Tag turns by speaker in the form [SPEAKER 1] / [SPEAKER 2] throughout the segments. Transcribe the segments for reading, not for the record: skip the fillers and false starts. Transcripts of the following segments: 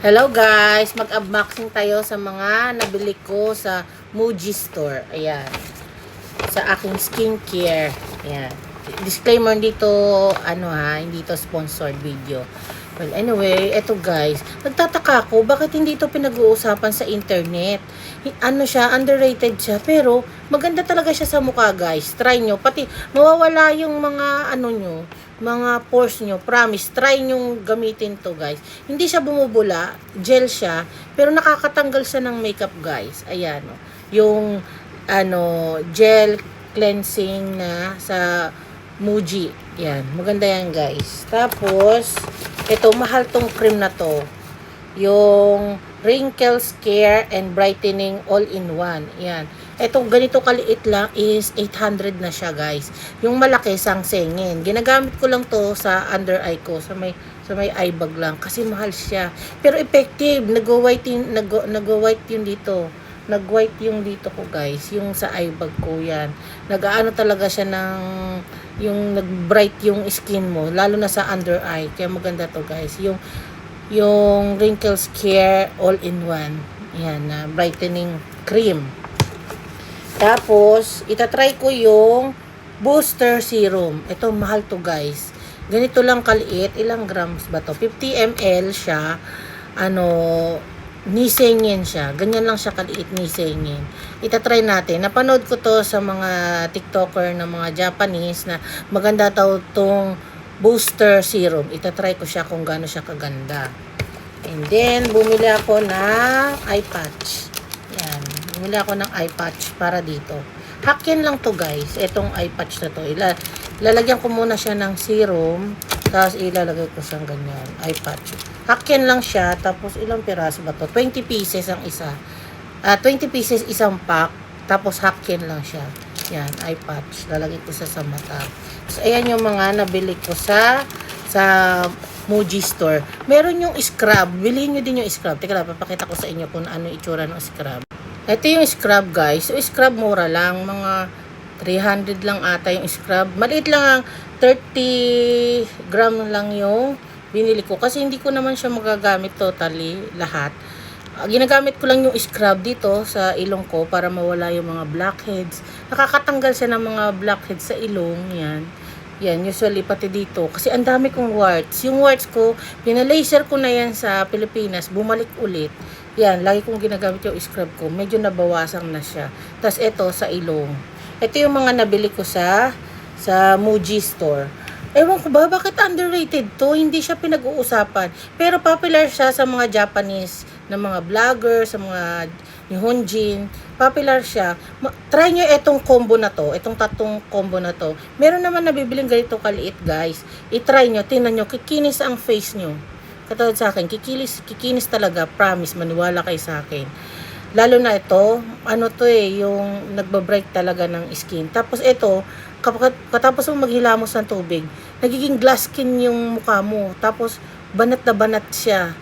[SPEAKER 1] Hello guys, mag-unboxing tayo sa mga nabili ko sa Muji Store. Ayan. Sa aking skincare. Ayan. Disclaimer dito, hindi to sponsored video. Well, anyway, eto guys, nagtataka ako, bakit hindi ito pinag-uusapan sa internet? Ano siya, underrated siya, pero maganda talaga siya sa mukha guys. Try nyo, pati mawawala yung mga mga pores nyo. Promise, try nyo gamitin to guys. Hindi siya bumubula, gel siya, pero nakakatanggal siya ng makeup guys. Ayan, oh. Yung gel cleansing na sa Muji. Yan, maganda yan guys. Tapos, ito, mahal tong cream na to. Yung Wrinkle Care and Brightening All-in-One. Yan. Ito, ganito kaliit lang is 800 na siya guys. Yung malaki, sangsengin. Ginagamit ko lang to sa under eye ko. Sa may eye bag lang. Kasi mahal siya. Pero effective. Nag-white yun dito. Nag-white yung dito ko guys. Yung sa eye bag ko yan. Nag-aano talaga siya ng yung nag-bright yung skin mo. Lalo na sa under eye. Kaya maganda to guys. Yung Wrinkle Care All-in-One. Yan na brightening cream. Tapos, itatry ko yung booster serum. Ito, mahal to guys. Ganito lang kaliit. Ilang grams ba to? 50 ml siya. Nisengin siya. Ganyan lang siya kaliit, nisengin. Itatry natin. Napanood ko to sa mga TikToker na mga Japanese na maganda daw tong booster serum. Itatry ko siya kung gaano siya kaganda. And then, bumili ako ng eye patch. Yan. Bumili ako ng eye patch para dito. Hakin lang to guys. Itong eye patch na to. Lalagyan ko muna siya ng serum. Tapos ilalagay ko siyang ganyan. Eye patch. Hakin lang siya. Tapos ilang piraso ba to? 20 pieces ang isa. 20 pieces isang pack. Tapos hakin lang siya. Yan. Eye patch. Lalagay ko sa mata. So ayan yung mga nabili ko sa Muji Store. Meron yung scrub. Bilhin nyo din yung scrub. Teka lang, papakita ko sa inyo kung ano itsura ng scrub. Ito yung scrub guys. So scrub mura lang. Mga 300 lang ata yung scrub. Maliit lang ang 30 gram lang yung binili ko. Kasi hindi ko naman siya magagamit totally lahat. Ginagamit ko lang yung scrub dito sa ilong ko para mawala yung mga blackheads. Nakakatanggal siya ng mga blackheads sa ilong. Yan. Yan, usually pati dito. Kasi ang dami kong warts. Yung warts ko, pinalaser ko na yan sa Pilipinas. Bumalik ulit. Yan, lagi kong ginagamit yung scrub ko. Medyo nabawasan na siya. Tapos ito sa ilong. Ito yung mga nabili ko sa Muji Store. Ewan ko ba, bakit underrated to? Hindi siya pinag-uusapan. Pero popular siya sa mga Japanese na mga vlogger, sa mga Nihonjin. Popular siya. Try nyo itong combo na to. Itong tatlong combo na to. Meron naman nabibiling ganito kaliit guys. I-try nyo. Tingnan nyo. Kikinis ang face nyo. Katulad sa akin. Kikinis talaga. Promise. Maniwala kayo sa akin. Lalo na ito. Yung nagbabright talaga ng skin. Tapos ito. Katapos mo maghilamos ng tubig. Nagiging glass skin yung mukha mo. Tapos banat na banat siya.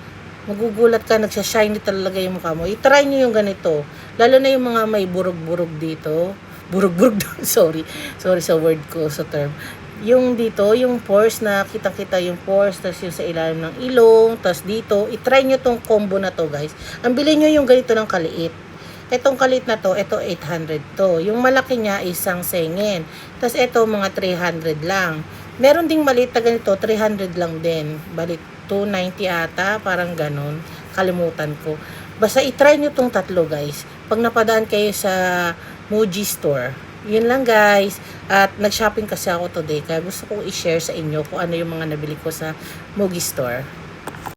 [SPEAKER 1] Magugulat ka, nagsashiny talaga yung mukha mo. I-try nyo yung ganito. Lalo na yung mga may burog-burog dito. Burog-burog doon, sorry. Sorry sa word ko, sa term. Yung dito, yung pores na kita-kita yung pores, tapos yung sa ilalim ng ilong, tapos dito. I-try nyo tong combo na to guys. Ang bilhin nyo yung ganito ng kaliit. Itong kaliit na to, ito 800 to. Yung malaki niya isang sengin. Tapos ito mga 300 lang. Meron ding maliit na ganito, 300 lang din. Balik 290 ata, parang ganon. Kalimutan ko. Basta i-try nyo tong tatlo guys. Pag napadaan kayo sa Muji Store. Yun lang guys. At nag-shopping kasi ako today. Kaya gusto kong i-share sa inyo kung ano yung mga nabili ko sa Muji Store.